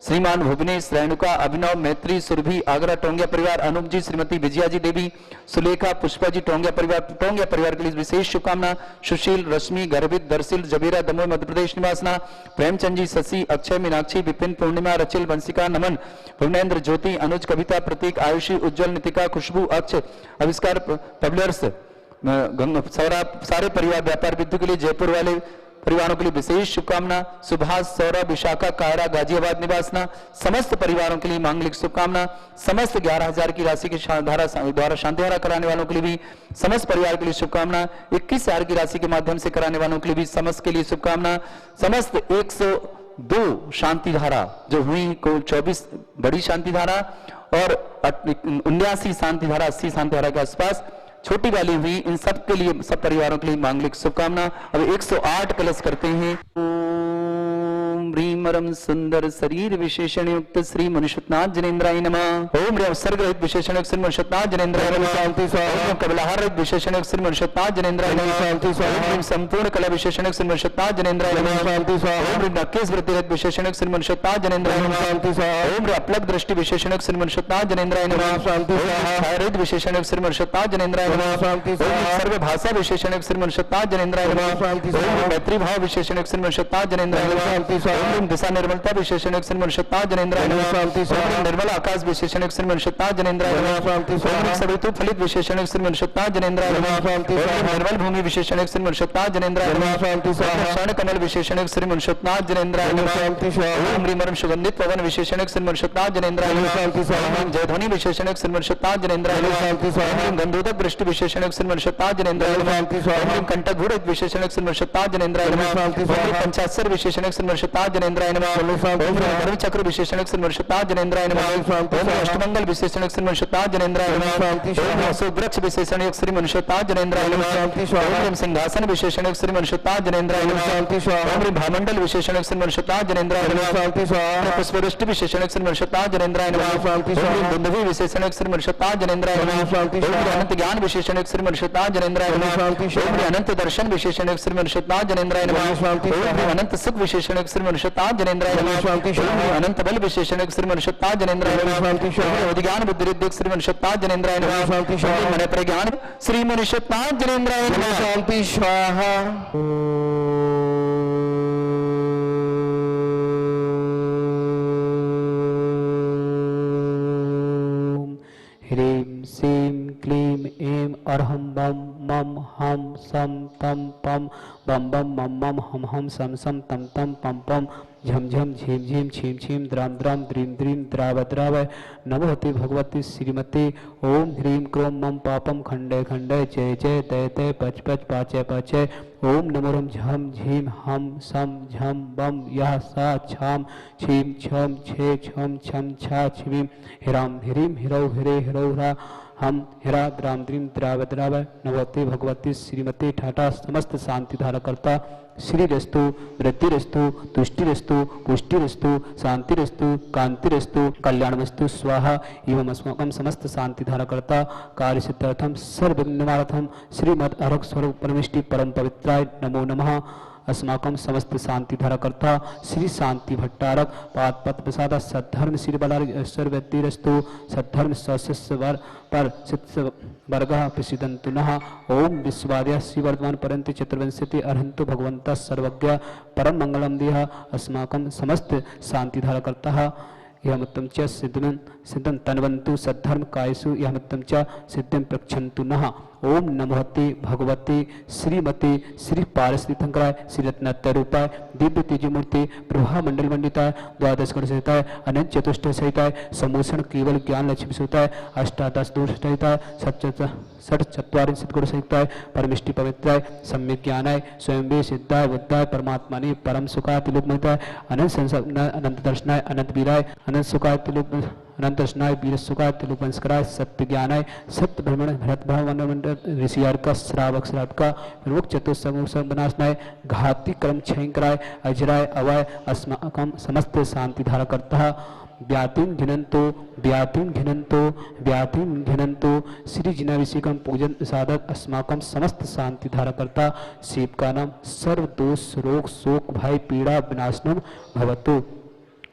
श्रीमान भुवनेश रेणुका अभिनव मैत्री सुरभि आगरा टोंगिया परिवार अनूप जी श्रीमती विजया जी देवी सुलेखा पुष्पा जी टोंगिया परिवार के लिए विशेष शुभकामना सुशील रश्मि गर्भित दर्शिल जबीरा दमोह मध्य प्रदेश निवासना प्रेमचंद जी शशि अक्षय मीनाक्षी विपिन पूर्णिमा रचिल वंशिका नमन भुवनेन्द्र ज्योति अनुज कविता प्रतीक आयुषी उज्जवल नितिका खुशबू अक्ष आविष्कार पब्लियर्स सारे परिवार व्यापार विद्यु के लिए जयपुर वाले परिवारों के लिए विशेष शुभकामना सुभाष सौरभ विशाखा कायरा गाजियाबाद निवासना समस्त परिवारों के लिए मांगलिक शुभकामना समस्त 11,000 की राशि के द्वारा शांतिधारा कराने वालों के लिए भी समस्त परिवार के लिए शुभकामना 21,000 की राशि के माध्यम से कराने वालों के लिए भी समस्त के लिए शुभकामना समस्त 102 शांतिधारा जो हुई को 24 बड़ी शांतिधारा और 79 शांतिधारा 80 शांतिधारा के आसपास छोटी वाली हुई इन सब के लिए सब परिवारों के लिए मांगलिक शुभकामना। अब 108 कलश करते हैं। ओम ह्रीम रम सुंदर शरीर विशेषण युक्त श्री मनुष्यनाथ जनेन्द्राय नमः। ओम ह्रीम सर्ग रहित विशेषण युक्त श्री मनुष्यनाथ जनेन्द्राय नमः। शांति स्वाहा। कबलाहार रहित विशेषण युक्त श्री मनुष्यनाथ जनेन्द्राय नमः। शांति स्वाहा। ओम ह्रीम संपूर्ण कला विशेषण युक्त श्री मनुष्यनाथ जनेन्द्राय नमः। शांति स्वाहा। ओम ह्रीम नक्केश वृत्ति रहित विशेषण युक्त श्री मनुष्यनाथ जनेन्द्राय नमः। शांति स्वाहा। ओम ह्रीम अपलक दृष्टि विशेषण युक्त श्री मनुष्यनाथ जनेन्द्राय नमः। शांति स्वाहा। छायारहित विशेषण युक्त श्री मनुष्यनाथ जनेन्द्राय नमः। शांति स्वाहा। सर्व भाषा विशेषण युक्त श्री मनुष्यनाथ जनेन्द्राय नमः। शांति स्वाहा। मैत्री भाव विशेषण युक्त श्री मनुष्यनाथ जनेन्द्राय नमः। शांति स्वाहा। ओम दिशा निर्मलता विशेषण युक्त श्री मनुष्यनाथ जनेन्द्राय नमः। शांति स्वाहा। निर्मल आकाश विशेषण युक्त श्री मनुष्यनाथ जनेन्द्राय नमः। शांति स्वाहा। सवितु फलित विशेषण युक्त श्री मनुष्यनाथ जनेन्द्राय नमः। शांति स्वाहा। निर्मल भूमि विशेषण युक्त श्री मनुष्यनाथ जनेन्द्राय नमः। शांति स्वाहा। शरण कमल विशेषण युक्त श्री मनुष्यनाथ जनेन्द्राय नमः। शांति स्वाहा। ओम ह्रीम सुगंधित पवन विशेषण युक्त श्री मनुष्यनाथ जनेन्द्राय नमः। शांति स्वाहा। जयध्वनि विशेषण युक्त श्री मनुष्यनाथ जनेन्द्राय नमः। शांति स्वाहा। गंधोदक दृष्टि विशेषण युक्त श्री मनुष्यनाथ जनेन्द्राय नमः। शांति स्वाहा। कंटक घूरित विशेषण युक्त श्री मनुष्यनाथ जनेन्द्राय नमः। शांति स्वाहा। पंचाक्षर विशेषण युक्त श्री मनुष्यनाथ जनेन्द्राय नमः। धर्म चक्र विशेषण युक्त श्री मनुष्यनाथ जनेन्द्राय नमः। शांति स्वाहा। अष्टमंगल विशेषण युक्त श्री मनुष्यनाथ जनेन्द्राय नमः। शांति स्वाहा। सुवृक्ष विशेषण युक्त श्री मनुष्यनाथ जनेन्द्राय नमः। शांति स्वाहा। सिंहासन विशेषण युक्त श्री मनुष्यनाथ जनेन्द्राय नमः। शांति स्वाहा। भामंडल विशेषण युक्त श्री मनुष्यनाथ जनेन्द्राय नमः। शांति स्वाहा। पुष्पवृष्टि विशेषण युक्त श्री मनुष्यनाथ जनेन्द्राय नमः। शांति स्वाहा। दुंदुभि विशेषण युक्त श्री मनुष्यनाथ जनेन्द्राय नमः। शांति स्वाहा। अनंत ज्ञान विशेषण युक्त श्री मनुष्यनाथ जनेन्द्राय नमः। शांति स्वाहा। अनंत दर्शन विशेषण युक्त श्री मनुष्यनाथ जनेन्द्राय नमः। शांति स्वाहा। अनंत सुख विशेषण युक्त श्री मनुष्यनाथ जनेन्द्राय नमः। शांति स्वाहा। अनंत बल विशेषण युक्त श्री मनुष्यनाथ जनेन्द्राय नमः। शांति स्वाहा। विज्ञान बुद्धि रिद्धिक श्री मनुष्यनाथ जनेन्द्राय नमः। शांति स्वाहा। मन प्रज्ञान श्री मनुष्यनाथ जनेन्द्राय नमः। शांति स्वाहा। ह्रीं श्रीं क्लीं ऐं अर्हं बम मम हम सम तम पम बम बम मम मम हम हम सम सम तम तम पम पम झम झम झीम झीम छीम छीम द्राम द्राम द्रीम द्रीम द्राव द्राव नमोति भगवती श्रीमती ओम ह्रीं क्रों मम पापम खंडे खंडे जय जय तय तय पच पच पाचय पाचय ओम नमोरम झम झीम हम सम झम बम यह सा छाम छीम छम छे छम छम छा छिम हिराम हिरीम हिरौ हिरे हिरौ ह्रा हम हिरा द्राम द्रीम द्राव द्राव नवती भगवती श्रीमती ठाटा समस्त शांति धारा करता श्रीरस्तु वृद्धिरस्तु तुष्टिरस्तु पुष्टिरस्तु शांतिरस्तु कांतिरस्तु कल्याणमस्तु स्वाहा। एवं अस्माकं समस्त शांति धारकर्ता कार्य सिद्धार्थम सर्व निवारथम श्रीमद अरहत स्वरूप परमेष्टि परम पवित्राय नमो नमः। अस्माकं समस्त शांति धारकर्ता श्री शांति भट्टारक पाद पद प्रसाद सद्धर्म श्री बलारस्तु सद्धर्म सस्वर पर वर्ग प्रसिद्धंतु नः। ओम विश्वार्य श्री वर्धमान पर्यंत चतुर्विंशति अर्हंतु भगवंत सर्वज्ञ परम मंगलम देह। अस्माकं समस्त शांति धारकर्ता यहमुत्तम च सिद्धं तन्वन्तु सद्धर्म कायसु यहमुत्तम च सिद्धिं प्रक्षन्तु नः। ओम नमोते भगवते श्रीमते श्री पारस्थितंकराय श्री रत्नतरूपाय दिव्य तेजमूर्ति प्रभा मंडल मंडिताय द्वादश गुण सहिताय अनंत चतुष्ट सहिताय समूषण केवल ज्ञान लक्ष्मी सहिताय अष्टादश दोष सहिताय षट चत्वारिंशत् गुण सहिताय परमिष्टि पवित्राय सम्यक ज्ञानाय स्वयं सिद्धाय बुद्धाय परमात्माने परम सुखाय तिलोकमयताय अनंत संसार अनंत दर्शनाय अनंत वीराय अनंत सुखाय तिलोक अनंत दर्शनाय वीर सुखाय तिलोक वंशकराय सत्य ज्ञानाय सत्य भ्रमण भरत भवन ऋषियार का श्रावक श्रावक का रोग चतुर्समूह बनाशनाय घाती कर्म क्षयंकराय अजराय अवय अस्माकं समस्त शांति धारकर्ता व्यातिं घिनंतो श्री जिनाभिषेकं पूजन साधक अस्माकं समस्त शांति धारकर्ता शिव का नाम सर्व दोष रोग शोक भय पीड़ा विनाशनम भवतु।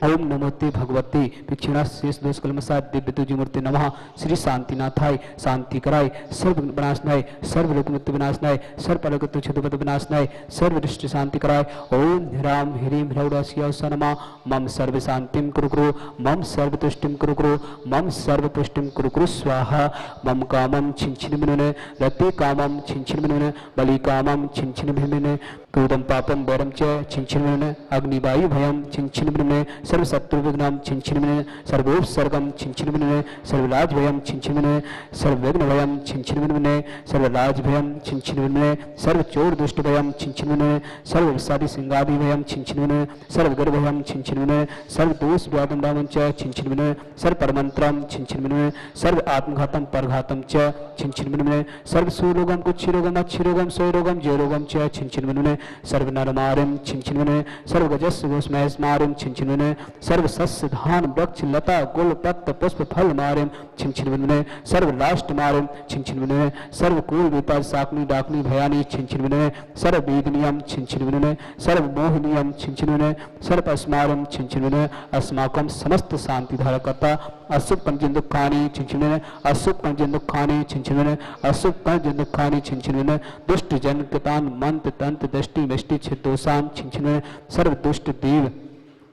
ओम नमोते भगवते पिछड़ा शेष दोष कलमसा दिव्य तुझमूर्ति नमः। श्री शांतिनाथाय शांति कराय सर्व विनाशनाय सर्व लोक मृत्यु विनाशनाय सर्व परगत छुदपद विनाशनाय सर्व दृष्टि शांति कराय। ओम ह्राम ह्रीम ह्रौडस्यौस नमः। मम सर्व शांतिम कुरु मम सर्व तुष्टिम कुरु मम सर्व पुष्टिम कुरु स्वाहा। मम कामम छिंछिन रते कामम छिंछिन बलि कामम छिंछिन क्रोधम पापम वरम च छिंछिन अग्निवायु भयम छिंछिन सर्व शत्रु विघ्नम छिंछिन सर्वोपसर्गम छिंछिन सर्वलाज भयम छिंछिन सर्वविघ्न भयम छिंछिन सर्वलाज भयम छिंछिन सर्व चोर दुष्ट भयम छिंछिन सर्व विषादी सिंगादि भयम छिंछिन सर्व गर्भ भयम छिंछिन सर्व दोष व्याधम दामं च छिंछिन सर्व परमंत्रम छिंछिन सर्व आत्मघातम परघातम च छिंछिन सर्व सुरोगम कुक्षिरोगम अच्छिरोगम सोरोगम जयरोगम च छिंछिन सर्व नरमारिम छिंछिन सर्व गजस्व गोस्मयस्मारिम छिंछिन सर्व सस्य धान वृक्ष लता गुल पत्र पुष्प फल मारिम छिंछिन सर्व लाष्ट मारिम छिंछिन सर्व कुल विपद साकनी डाकनी भयानी छिंछिन सर्व वेदनियम छिंछिन सर्व मोहनियम छिंछिन सर्व अस्मारम छिंछिन अस्माकं समस्त शांति धारकर्ता अशुभ पंचन दुखानि छिंछिन अशुभ पंचन दुखानि छिंछिन अशुभ पंचन दुखानि छिंछिन दुष्ट जन कृतान मंत्र तंत्र दृष्टि वृष्टि छिदोषान छिंछिन सर्व दुष्ट देव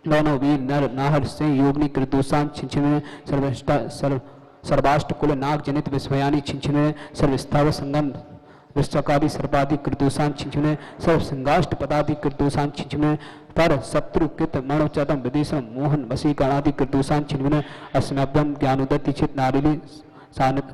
दानव वीर नर नाहर से योगनी कृदोषान छिंछिन सर्वाष्ट कुल नाग जनित विस्मयानी छिंछिन सर्वस्थाव संगम विश्वकारी सर्वाधिक कृदोषान छिंछिन सर्व संगाष्ट पदाधिक कृदोषान छिंछिन पर शत्रु कृत मणोचतम विदेशम मोहन वशीकरणादि कृदोषान छिंछिन अस्मभ्यम ज्ञानोदति चित नारिली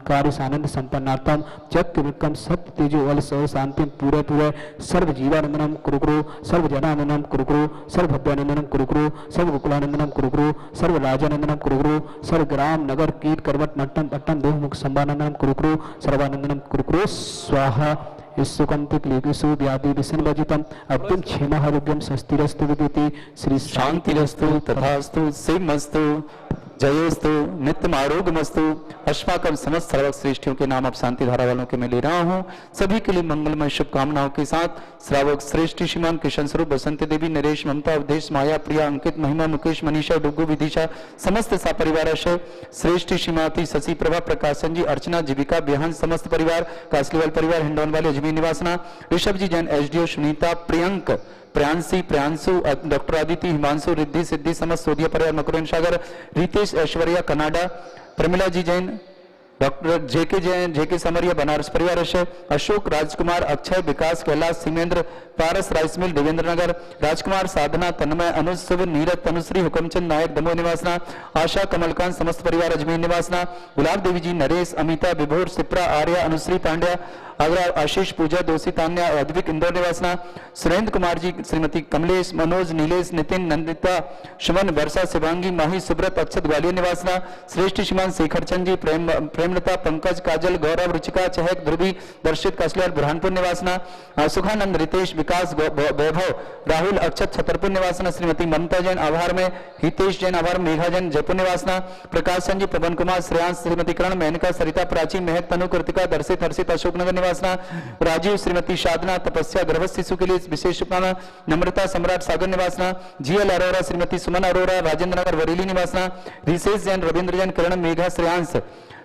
कार्य सानंद संपन्नार्थम चक्र विक्रम सत्य तेजो वल सौ शांति पूरे सर्व जीवानंदनम कुरुकुरु सर्व जनानंदनम कुरुकुरु सर्व भव्यानंदनम कुरुकुरु सर्व गोकुलानंदनम कुरुकुरु सर्व राजानंदनम कुरुकुरु सर्व ग्राम नगर कीट करवट नट्टम पट्टम दोमुख संबानंदनम कुरुकुरु सर्वानंदनम कुरुकुरु स्वाहा। इसुकंतिक्लीसु व्याधि विसन्वजितम अब्दुम क्षेमारोग्यम स्वस्तिरस्तु विदिति श्री शांतिरस्तु तथास्तु सिमस्तु जयोस्तु नित्यम आरोग्यमस्तु। अस्माकं समस्त श्रावक श्रेष्ठियों के नाम अब शांति धारा वालों के मैं ले रहा हूँ। सभी के लिए मंगलमय शुभकामनाओं के साथ श्रावक श्रेष्ठी श्रीमान किशन स्वरूप बसंती देवी नरेश ममता अवधेश माया प्रिया अंकित महिमा मुकेश मनीषा डुग्गू विदिशा समस्त सपरिवार श्रेष्ठी श्रीमती शशि प्रभा प्रकाशन जी अर्चना जीविका बेहन समस्त परिवार कासलीवाल परिवार हिंडौन वाले अजमेर निवासना ऋषभ जी जैन एसडीओ सुनीता प्रियंक प्रियांशी प्रियांशु डॉक्टर आदित्य हिमांशु रिद्धि सिद्धि समस्त सोदिया परिवार मकरन सागर रितेश ऐश्वर्या कनाडा प्रमिला जी जैन डॉक्टर जेके जैन जेके समरिया बनारस परिवार अशोक राजकुमार अक्षय विकास कैलाश सीमेंद्र पारस राइस मिल देवेंद्र नगर राजकुमार साधना तन्मय अनुज शुभ नीरज तनुश्री हुकमचंद नायक दमोह निवासना आशा कमलकांत समस्त परिवार अजमेर निवासना गुलाब देवी जी नरेश अमिता विभोर सिप्रा आर्या अनुश्री पांड्या आगरा आशीष पूजा दोषी तान्या अद्विक इंदौर निवासना, सुरेंद्र कुमार जी श्रीमती कमलेश मनोज नीलेश नितिन नंदिता सुमन वर्षा शिवांगी माही सुब्रत अक्षत ग्वालियर निवासना, श्रेष्ठ श्रीमान शेखर चंद जी प्रेमलता पंकज काजल गौरव रुचिका चहक ध्रुवी दर्शित कसलियाल बुरहानपुर निवासना, सुखानंद रितेश विकास वैभव राहुल अक्षत छतरपुर निवासना, श्रीमती ममता जैन आभार में, हितेश जैन आभार, मेघा जैन जयपुर निवासना, प्रकाश चंद जी पवन कुमार श्रेयांश श्रीमती करण मेनका सरिता प्राची महक तनु कृतिका दर्शित हर्षित अशोकनगर निवासना, राजीव श्रीमती साधना तपस्या गर्भस्थ शिशु के लिए विशेष शुभकामना, नम्रता सम्राट सागर निवासना, जीएल अरोरा श्रीमती सुमन अरोरा राजेंद्र नगर बरेली निवासना, रिशेष जैन रविंद्र जैन किरण मेघा श्रेयांश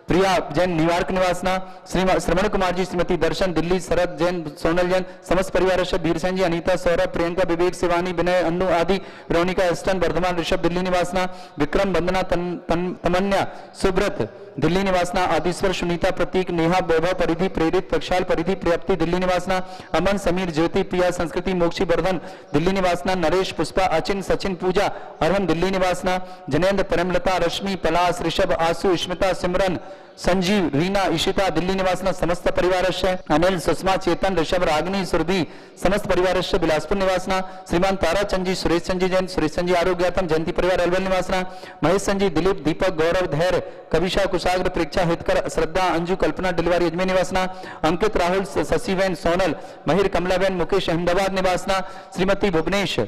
प्रिया जैन न्यूयॉर्क निवासना, श्रवण कुमार जी श्रीमती दर्शन दिल्ली, शरद जैन सोनल जैन समस्त परिवार वीर सेन जी अनीता सौरभ प्रियंका विवेक शिवानी विनय अन्नू आदि रोनिका एस्टन वर्धमान ऋषभ दिल्ली निवासना, विक्रम वंदना तमन्या सुब्रत दिल्ली निवासना, आदिश्वर सुनीता प्रतीक नेहा वैभव परिधि प्रेरित प्रक्षाल परिधि प्रियप्ति दिल्ली निवासना, अमन समीर ज्योति प्रिया संस्कृति मोक्षी वर्धन दिल्ली निवासना, नरेश पुष्पा अचिन सचिन पूजा अरहन दिल्ली निवासना, जनेन्द्र प्रेमलता रश्मि पलाश ऋषभ आसु स्मिता सिमरन संजीव रीना इशिता दिल्ली निवासना समस्त परिवारस्य, अनिल सुषमा चेतन ऋषभ रागिनी सुरभि समस्त परिवारस्य बिलासपुर निवासना, श्रीमान तारा चंद जी सुरेश चंद जी जैन सुरेश चंद जी आरोग्यातम जयंती परिवार अलवल निवासना, महेश चंद जी दिलीप दीपक गौरव धैर्य कविशा कुशाग्र प्रेक्षा हितकर श्रद्धा अंजू कल्पना डिलवारी अजमेर निवासना, अंकित राहुल शशिबेन सोनल महिर कमलाबेन मुकेश अहमदाबाद निवासना, श्रीमती भुवनेश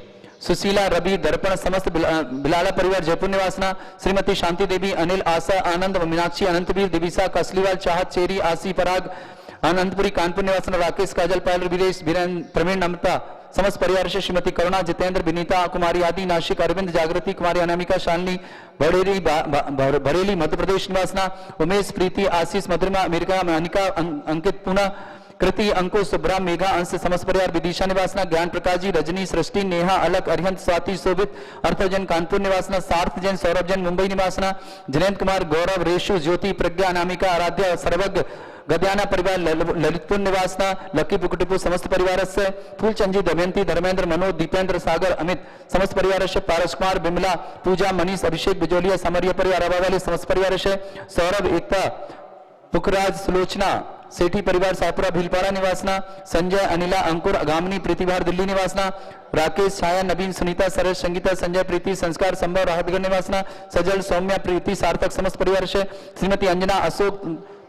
सुशीला रवि दर्पण समस्त बिलाला परिवार जयपुर निवासना, श्रीमती शांति देवी अनिल आशा आनंद मीनाक्षी अनंतवीर दिविसा कसलीवाल चाहत चेरी आसी पराग अनंतपुरी कानपुर निवासना, राकेश काजल पायल विदेश प्रवीण नम्रता समस्त परिवार से, श्रीमती करुणा जितेंद्र विनीता कुमारी आदि नासिक अरविंद जागृति कुमारी अनामिका शालिनी बरेली मध्य प्रदेश निवासना, उमेश प्रीति आशीष मधुरिमा अमेरिका अनिका अंकित पुना कृति अंकुश सुब्रा मेघा अंश समस्त परिवार विदिशा निवासना, ज्ञान प्रकाश जी रजनी सृष्टि नेहा अलक अरिहंत स्वाति शोभित अर्थजन कानपुर निवासना, सार्थ जैन सौरभ जैन मुंबई निवासना, जयंत कुमार गौरव रेशु ज्योति प्रज्ञा अनामिका आराध्या सर्वज्ञ गद्याना परिवार ललितपुर निवासना, लक्की पुकुटिपुर समस्त परिवार से, फूलचंद जी दमयंती धर्मेंद्र मनोज दीपेंद्र सागर अमित समस्त परिवार से, पारस कुमार बिमला पूजा मनीष अभिषेक बिजोलिया समरिया परिवार अबावाली समस्त परिवार से, सौरभ एकता पुखराज सुलोचना सेठी परिवार सापुरा भीलपाड़ा निवासना, संजय अनिला अंकुर गामनी प्रीतिभार दिल्ली निवासना, राकेश छाया नवीन सुनीता सरस संगीता संजय प्रीति संस्कार संभव राहतगढ़ निवासना, सजल सौम्या प्रीति सार्थक समस्त परिवार से, श्रीमती अंजना अशोक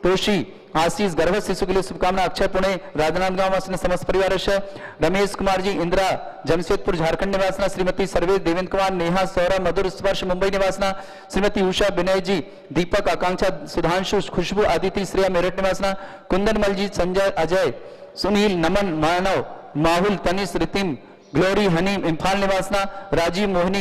तोशी आशीष गर्भस्थ शिशु के लिए शुभकामना, अक्षय पुणे राजनांदगांव समस्त परिवार से, रमेश कुमार जी इंदिरा जमशेदपुर झारखंड निवासना, श्रीमती सर्वेश देवेंद्र कुमार नेहा सौरभ मधुर स्पर्श मुंबई निवासना, श्रीमती उषा विनय जी दीपक आकांक्षा सुधांशु खुशबू आदिति श्रेया मेरठ निवासना, कुंदन मल जी संजय अजय सुनील नमन मानव माहुल तनिष रितिम ग्लोरी हनी इम्फाल निवासना, राजीव मोहिनी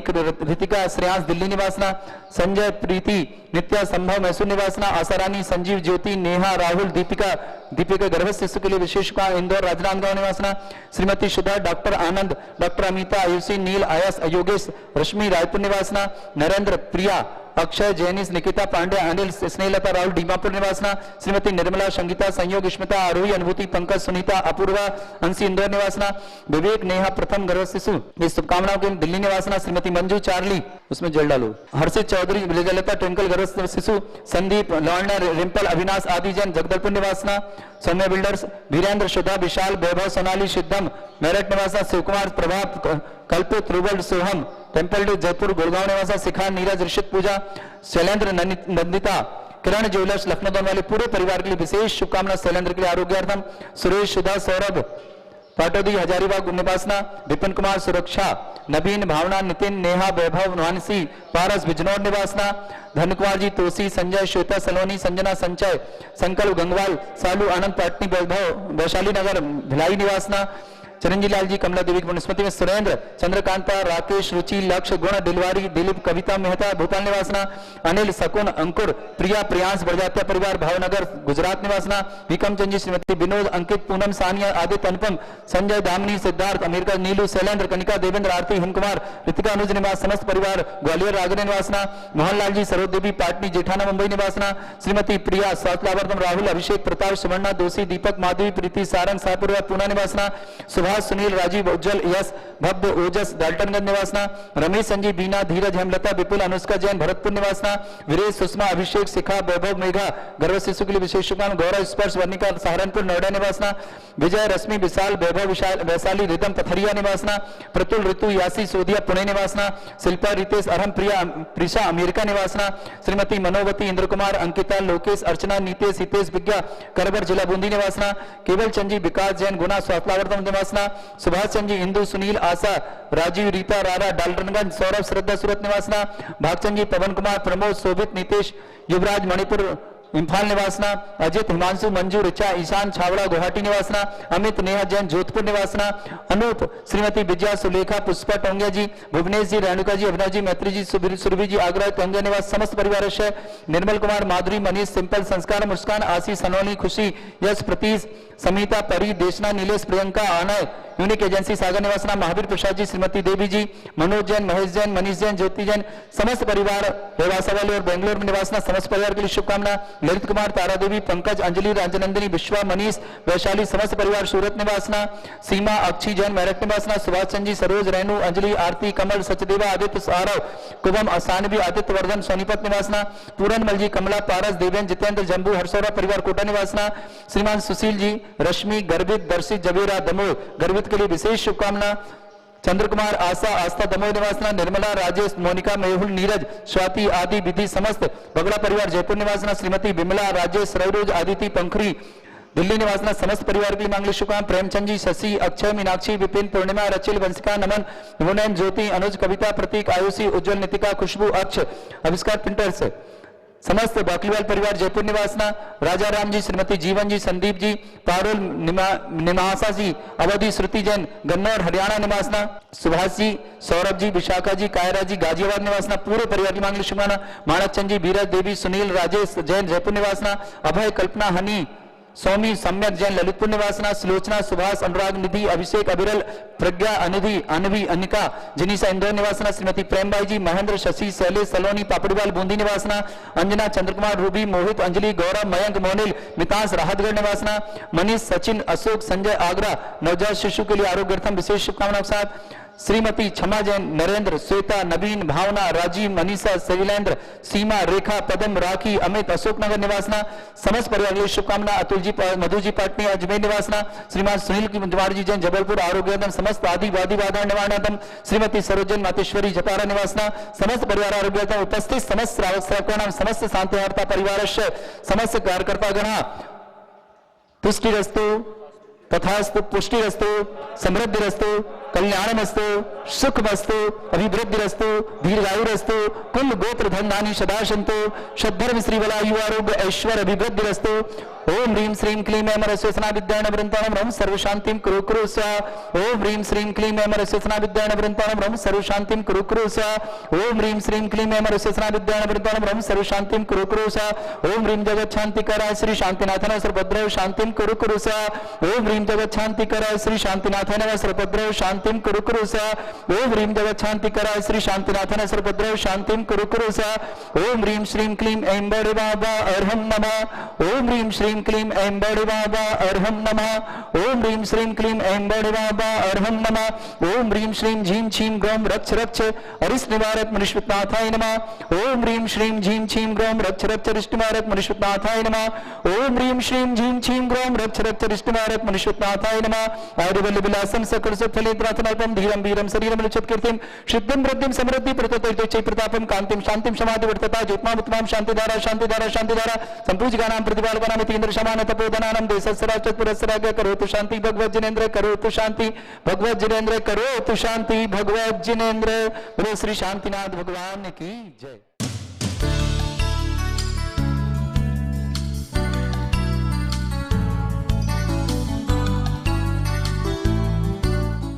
ऋतिका श्रेयांश दिल्ली निवासना, संजय प्रीति नित्या संभव मैसूर निवासना, आसारानी संजीव ज्योति नेहा राहुल दीपिका गर्भस्थ शिशु के लिए विशेष इंदौर राजनांदगांव निवासना, श्रीमती सुधा डॉक्टर आनंद डॉक्टर अमिता आयुषी नील आयस योगेश रश्मि रायपुर निवासना, नरेंद्र प्रिया अक्षय जैनिस निकिता पांडे अनिल स्नेहलता राहुल डीमापुर निवासना, श्रीमती निर्मला संगीता संयोग स्मिता आरोही अनुभूति पंकज सुनीता अपूर्वा अंशी इंदौर निवासना, विवेक नेहा प्रथम गर्भस्थ शिशु इस शुभकामनाओं के दिल्ली निवासना, श्रीमती मंजू चार्ली उसमें जल डालो, हर्षित चौधरी विजयलता ट्विंकल गर्भस्थ शिशु, संदीप लॉर्ना रिंपल अविनाश आदि जैन जगदलपुर निवासना, सौम्य बिल्डर्स वीरेंद्र सुधा विशाल वैभव सोनाली सिद्धम मेरठ निवासा, शिवकुमार प्रभाव कल्पित रुबल सोहम टेम्पल डे जयपुर गुड़गांव निवासा, शिखा नीरज ऋषित पूजा शैलेंद्र नंदिता किरण ज्वेलर्स लखनऊ दोनों वाले पूरे परिवार के लिए विशेष शुभकामना, शैलेंद्र के लिए आरोग्यार्थम, सुरेश सुधा सौरभ पाटोदी हजारीबाग निवासना, विपिन कुमार सुरक्षा नवीन भावना नितिन नेहा वैभव मानसी पारस बिजनौर निवासना, धन कुमार जी तोसी संजय श्वेता सलोनी संजना संचय संकल्प गंगवाल सालू आनंद पाटनी वैभव वैशाली नगर भिलाई निवासना, चिरंजी लाल जी कमला देवी की वनस्पति में, सुरेंद्र चंद्रकांता राकेश रुचि लक्ष्य गुण दिलवारी दिलीप कविता मेहता भोपाल निवासना, अनिल सकुन अंकुर प्रिया प्रियांश बरजात्या परिवार भावनगर गुजरात निवासना, विक्रम चंद जी श्रीमती विनोद अंकित पूनम सानिया आदित्य अनुपम संजय दामनी सिद्धार्थ अमेरिका नीलू शैलेंद्र कनिका देवेंद्र आरती हिमकुमार ऋतिका अनुज निवास समस्त परिवार ग्वालियर रागने निवासना, मोहनलाल जी सरोज देवी पाटनी जेठाना मुंबई निवासना, श्रीमती प्रिया स्वास्थ्य राहुल अभिषेक प्रताप सुवर्णा दोषी दीपक माधवी प्रीति सारंग शाहपुर पूना निवासना, सुभाष, सुनील, राजीव, उज्जवल, यश, भव्य, ओजस, डाल्टनगंज निवासना। रमेश, संजीव, बीना, धीरज, हेमलता, विपुल, अनुष्का जैन, भरतपुर निवासना। वीरेश, सुषमा, अभिषेक, शिखा, वैभव, मेघा, गर्भ शिशु के लिए विशेष शुभकामनाएं। गौरव, स्पर्श, वर्णिका, सहारनपुर, नोएडा निवासना। विजय, रश्मि, विशाल, वैभव, वैशाली, रिदम, पथरिया निवासना। प्रतुल, ऋतु, यासी, सोधिया, पुणे निवासना। शिल्पा, रितेश, अरहम, प्रिया, प्रिशा, अमेरिका निवासना। श्रीमती मनोवती, इंद्र कुमार, अंकिता, लोकेश, अर्चना, नीतेश, हितेश, विज्ञा, करबर, जिला बूंदी निवासना। केवल चंद जी, विकास जैन, गुना, स्वास्थ्यवर्धन निवासना। सुभाष चंद जी, इंदु, सुनील, आशा, राजीव, रीता, रारा, डाल्टनगंज। सौरभ, श्रद्धा, सूरत निवासना। भागचंद जी, पवन कुमार, प्रमोद, शोभित, नीतीश, युवराज, मणिपुर, इंफाल निवासना। अजित, हिमांशु, मंजू, ऋचा, ईशान, छावड़ा, गुवाहाटी निवासना। अमित, नेहा जैन, जोधपुर निवासना। अनूप, श्रीमती विजया, सुलेखा, पुष्पा, टोंगिया जी, भुवनेश जी, रेणुका जी, अभिनव जी, मैत्री जी, सुरभि जी, आगरा, टोंगिया निवास, समस्त परिवार से। निर्मल कुमार, माधुरी, मनीष, सिंपल, संस्कार, मुस्कान, आशीष, सनोनी, खुशी, यश, प्रतीश, समीता, परी, देशना, नीलेश, प्रियंका, आनय, यूनिक एजेंसी, सागर निवासना। महावीर प्रसाद जी, श्रीमती देवी जी, मनोज जैन, महेश जैन, मनीष जैन, ज्योति जैन, समस्त परिवार रेवासा वाले और बेंगलोर में निवासना। समस्त परिवार के लिए शुभकामना। ललित कुमार, तारा देवी, पंकज, अंजलि, राजनंदिनी, विश्वा, मनीष, वैशाली, समस्त परिवार सूरत निवासना। सीमा, अक्षी जैन, मेरठ निवासना। सुभाष चंद जी, सरोज, रेणु, अंजलि, आरती, कमल, सचदेवा, आदित्य, आरव, कुबम, असानवी, आदित्य वर्धन, सोनीपत निवासना। पूरन मल जी, कमला, पारस, देवेन, जितेंद्र, जम्बू, हरसौरा परिवार कोटा निवासना। श्रीमान सुशील जी, रश्मि, गर्भित, दर्शित, जबेरा, दमोह, गर्भित के लिए विशेष शुभकामना। चंद्र कुमार, आशा, आस्था, दमोह निवासना। निर्मला, राजेश, मोनिका, मेहुल, नीरज, स्वाति, आदि, विधि, समस्त बगड़ा परिवार जयपुर निवासना। श्रीमती विमला, राजेश, रवरोज, आदिति, पंखरी, दिल्ली निवासना। समस्त परिवार के लिए मांगलिक शुभकामनाएं। प्रेमचंद जी, शशि, अक्षय, मीनाक्षी, विपिन, पूर्णिमा, रचिल, वंशिका, नमन, मुनैन, ज्योति, अनुज, कविता, प्रतीक, आयुषी, उज्जवल, नितिका, खुशबू, अक्ष, आविष्कार प्रिंटर से। समस्त बाकलीवाल परिवार जयपुर निवासना। राजा राम जी, श्रीमती जीवन जी, संदीप जी, पारुल, निमासा जी, अवधि, श्रुति जैन, गन्नौर, हरियाणा निवासना। सुभाष जी, सौरभ जी, विशाखा जी, कायरा जी, गाजियाबाद निवासना। पूरे परिवार की मांगलिक शुभकामना। मानक चंद जी, बीरज देवी, सुनील, राजेश जैन, जयपुर निवासना। अभय, कल्पना, हनी, सौमी, सम्यक जैन, ललितपुर निवासना। सुलोचना, सुभाष, अनुराग, निधि, अभिषेक, अविरल, प्रज्ञा, अनिधि, अनवी, अनिका, जिनीसा, इंदौर निवासना। श्रीमती प्रेमबाई जी, महेंद्र, शशि, शैलेश, सलोनी, पापड़ीवाल, बूंदी निवासना। अंजना, चंद्रकुमार, रूबी, मोहित, अंजलि, गौरव, मयंक, मोनिल, मितांश, राहतगढ़ निवासना। मनीष, सचिन, अशोक, संजय, आगरा, नवजात शिशु के लिए आरोग्यार्थम विशेष शुभकामनाओं के साथ। श्रीमती क्षमा जैन, नरेंद्र, श्वेता, नवीन, भावना, राजीव, मनीषा, शैलेंद्र, सीमा, रेखा, पदम, राखी, अमित, अशोकनगर निवासना। समस्त परिवार के लिए शुभकामना। अतुल जी, मधु जी, पाटनी, अजमेर निवासना। श्रीमान सुनील कुमार जी जैन, जबलपुर, आरोग्यदम, समस्त आदि वादी वादा निवारणदम। श्रीमती सरोजन मातेश्वरी, जपारा निवासना। समस्त परिवार आरोग्यदम उपस्थित समस्त श्रावक श्रावकानां समस्त शांतिवार्ता परिवारस्य समस्त कार्यकर्तागण तुष्टिरस्तु तथास्तु, पुष्टिरस्तु, समृद्धिरस्तु, कल्याणमस्तु, सुखमस्तु, अभिवृद्धिरस्तु, दीर्घायुरस्तु, कुल गोत्र धन धानी सदा सन्तु, सद्धर्म श्री बलायु आरोग्य ऐश्वर्य अभिवृद्धिरस्तु। ओम ह्रीं श्रीं क्लीं ऐं मरस्वसना विद्याण वृंताणं रं सर्व शांतिं कुरु कुरु स्वाहा। ओम ह्रीं श्रीं क्लीं ऐं मरस्वसना विद्याण वृंताणं रं सर्व शांतिं कुरु कुरु स्वाहा। ओम ह्रीं श्रीं क्लीं ऐं मरस्वसना विद्याण वृंताणं रं सर्व शांतिं कुरु कुरु स्वाहा। ओम ह्रीं जगत शांतिकराय श्री शांतिनाथाय सर्वभद्राय शांतिं कुरु कुरु स्वाहा। ओम ह्रीं जगत शांतिकराय श्री शांतिनाथाय सर्वभद्राय शांतिं कुरु कुरु स्वाहा। ओम ह्रीं जगत शांतिकराय श्री शांतिनाथाय सर्वभद्राय शांतिं कुरु कुरु स्वाहा। ओम ह्रीं श्रीं क्लीं ऐं बड़े बाबा अर्हं नमः। ओम ह्रीं श्रीं क्लीं ऐं बड़े बाबा अर्हं नमः। ओम ह्रीं श्रीं क्लीं ऐं बड़े बाबा अर्हं नमः। ओम ह्रीं श्रीं झीं छीं ग्रौं रक्ष रक्ष अरिष्ट निवारक मनुष्यनाथाय नमः। ओम ह्रीं श्रीं झीं छीं ग्रौं रक्ष रक्ष अरिष्ट निवारक मनुष्यनाथाय नमः। ओम ह्रीं श्रीं झीं छीं ग्रौं रक्ष रक्ष अरिष्ट निवारक मनुष्यनाथाय नमः। आदिवल्लभ विलासं सकल सुफले प्रार्थनाल्पं धीरं वीरं शरीरं लुच्छत् कीर्तिं सिद्धिं वृद्धिं समृद्धि प्रततैर्तै प्रतापं कांतिं शांतिं समाधि वर्तता ज्योत्मां उत्तमां शांतिधारा शांतिधारा शांतिधारा संपूज्यगानां प्रतिपालकानां इतीन्द्र समान तपोधनानां देशस्राच्युत पुरस्सराज्ञ करोतु शांति भगवत जिनेन्द्र करोतु शांति भगवत जिनेन्द्र करोतु शांति भगवत जिनेन्द्र। बोलो श्री शांतिनाथ भगवान की जय।